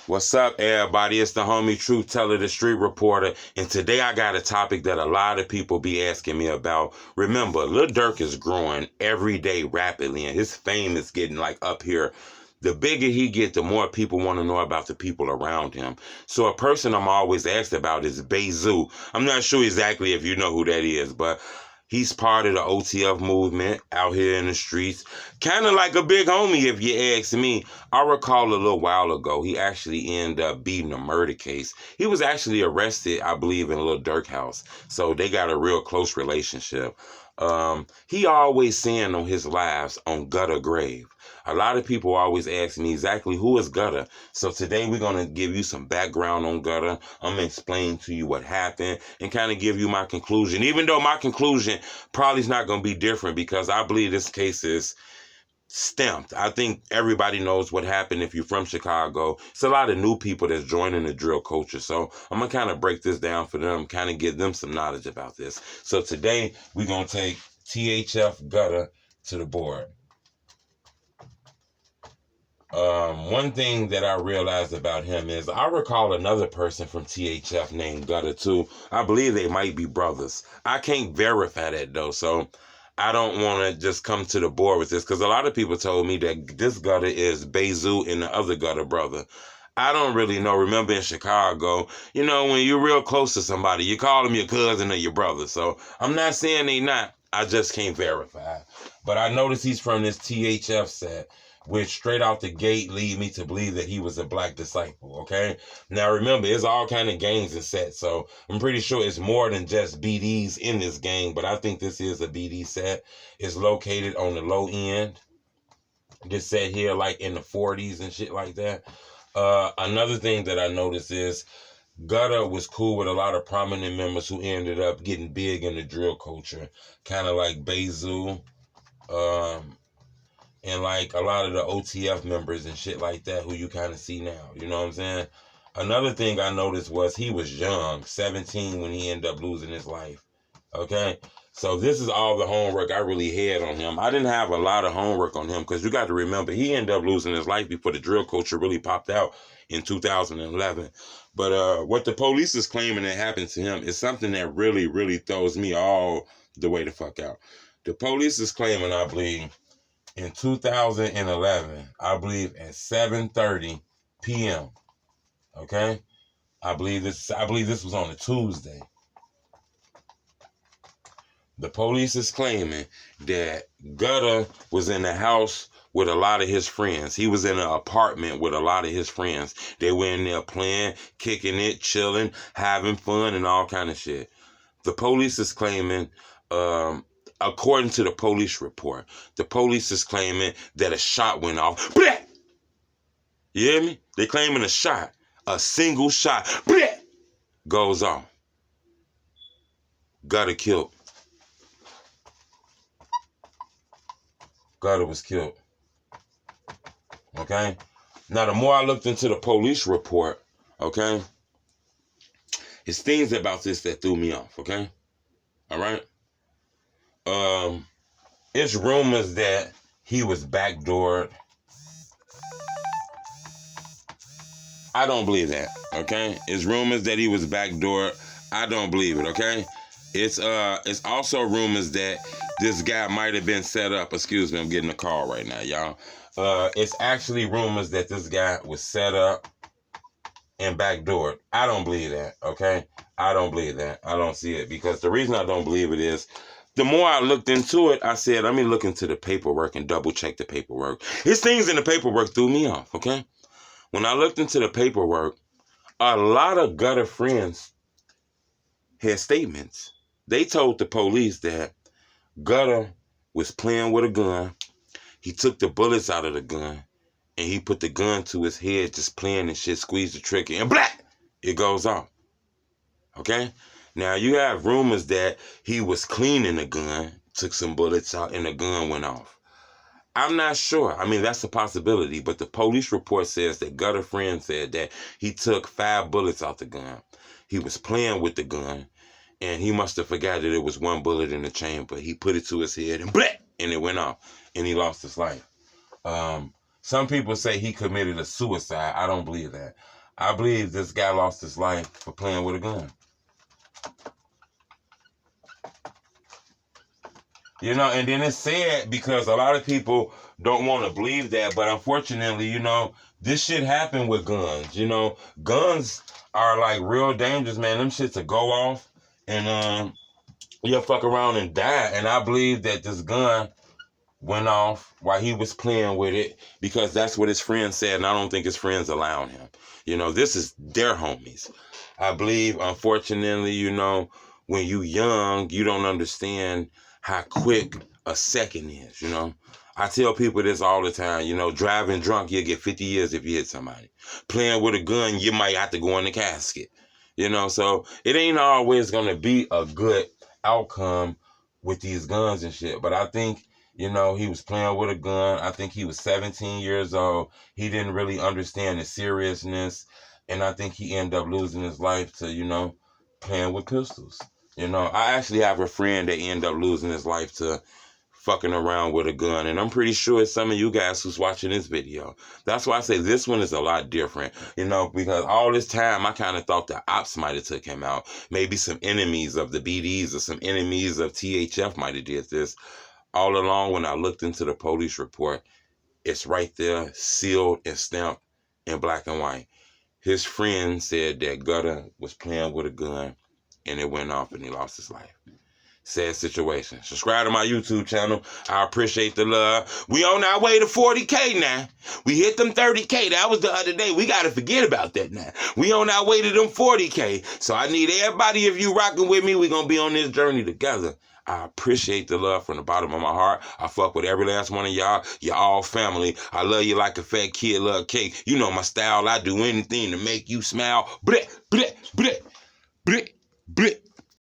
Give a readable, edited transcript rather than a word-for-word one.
What's up, everybody? It's the homie Truth Teller, the Street Reporter, and today I got a topic that a lot of people be asking me about. Remember, Lil Durk is growing every day rapidly, and his fame is getting like up here. The bigger he gets, the more people want to know about the people around him. So a person I'm always asked about is Bezu. I'm not sure exactly if you know who that is, but he's part of the OTF movement out here in the streets. Kind of like a big homie, if you ask me. I recall a little while ago, he actually ended up beating a murder case. He was actually arrested, I believe, in a Lil Durk house. So they got a real close relationship. He always saying on his lives on Gudda grave. A lot of people always ask me exactly who is Gudda. So today we're going to give you some background on Gudda. I'm going to explain to you what happened and kind of give you my conclusion. Even though my conclusion probably is not going to be different because I believe this case is stamped. I think everybody knows what happened if you're from Chicago. It's a lot of new people that's joining the drill culture. So I'm going to kind of break this down for them, kind of give them some knowledge about this. So today we're going to take THF Gudda to the board. One thing that I realized about him is I recall another person from THF named Gudda too. I believe they might be brothers. I can't verify that though, so I don't want to just come to the board with this because a lot of people told me that this Gudda is Bezu and the other Gudda brother. I don't really know. Remember in Chicago, you know, when you're real close to somebody, you call them your cousin or your brother. So I'm not saying they not. I just can't verify. But I noticed he's from this THF set, which straight out the gate lead me to believe that he was a black disciple, okay? Now remember, it's all kind of gangs and sets, so I'm pretty sure it's more than just BDs in this gang, but I think this is a BD set. It's located on the low end. This set here, like in the 40s and shit like that. Another thing that I noticed is Gudda was cool with a lot of prominent members who ended up getting big in the drill culture, kind of like Bezu, and like a lot of the OTF members and shit like that who you kind of see now. You know what I'm saying? Another thing I noticed was he was young, 17 when he ended up losing his life. Okay? So this is all the homework I really had on him. I didn't have a lot of homework on him because you got to remember he ended up losing his life before the drill culture really popped out in 2011. But what the police is claiming that happened to him is something that really, really throws me all the way the fuck out. The police is claiming, I believe, in 2011, I believe at 7:30 p.m. Okay, I believe this was on a Tuesday. The police is claiming that Gudda was in the house with a lot of his friends. He was in an apartment with a lot of his friends. They were in there playing, kicking it, chilling, having fun, and all kind of shit. The police is claiming, according to the police report, the police is claiming that a shot went off. Blah! You hear me? They claiming a shot. A single shot. Blah! Goes off. Gudda killed. Gudda was killed. Okay? Now, the more I looked into the police report, okay, it's things about this that threw me off, okay? All right? It's rumors that he was backdoored. I don't believe that, okay? It's rumors that he was backdoored. I don't believe it, okay? It's also rumors that this guy might have been set up. Excuse me, I'm getting a call right now, y'all. It's actually rumors that this guy was set up and backdoored. I don't believe that, okay? I don't believe that. I don't see it because the reason I don't believe it is the more I looked into it, I said, let me look into the paperwork and double check the paperwork. His things in the paperwork threw me off, okay? When I looked into the paperwork, a lot of Gudda friends had statements. They told the police that Gudda was playing with a gun. He took the bullets out of the gun and he put the gun to his head, just playing and shit, squeezed the trigger, and blah, it goes off. Okay? Now, you have rumors that he was cleaning the gun, took some bullets out, and the gun went off. I'm not sure. I mean, that's a possibility, but the police report says that Gudda friend said that he took 5 bullets out the gun. He was playing with the gun, and he must have forgot that it was 1 bullet in the chamber. He put it to his head, and blah, and it went off, and he lost his life. Some people say he committed a suicide. I don't believe that. I believe this guy lost his life for playing with a gun. You know, and then it's sad because a lot of people don't want to believe that, but unfortunately, you know, this shit happened with guns. You know, guns are like real dangerous, man. Them shits will go off and you'll fuck around and die. And I believe that this gun went off while he was playing with it because that's what his friends said, and I don't think his friends allowed him. You know, this is their homies. I believe, unfortunately, you know, when you young, you don't understand how quick a second is, you know. I tell people this all the time, you know, driving drunk, you'll get 50 years if you hit somebody. Playing with a gun, you might have to go in the casket. You know, so it ain't always going to be a good outcome with these guns and shit. But I think, you know, he was playing with a gun. I think he was 17 years old. He didn't really understand the seriousness. And I think he ended up losing his life to, you know, playing with pistols. You know, I actually have a friend that ended up losing his life to fucking around with a gun. And I'm pretty sure it's some of you guys who's watching this video. That's why I say this one is a lot different. You know, because all this time I kind of thought the ops might have took him out. Maybe some enemies of the BDs or some enemies of THF might have did this. All along when I looked into the police report, it's right there, sealed and stamped in black and white. His friend said that Gudda was playing with a gun and it went off and he lost his life. Sad situation. Subscribe to my YouTube channel. I appreciate the love. We on our way to 40K now. We hit them 30K. That was the other day. We got to forget about that now. We on our way to them 40K. So I need everybody, if you rocking with me, we going to be on this journey together. I appreciate the love from the bottom of my heart. I fuck with every last one of y'all. You're all family. I love you like a fat kid love cake. You know my style. I do anything to make you smile. Bleh, bleh, bleh, bleh, bleh.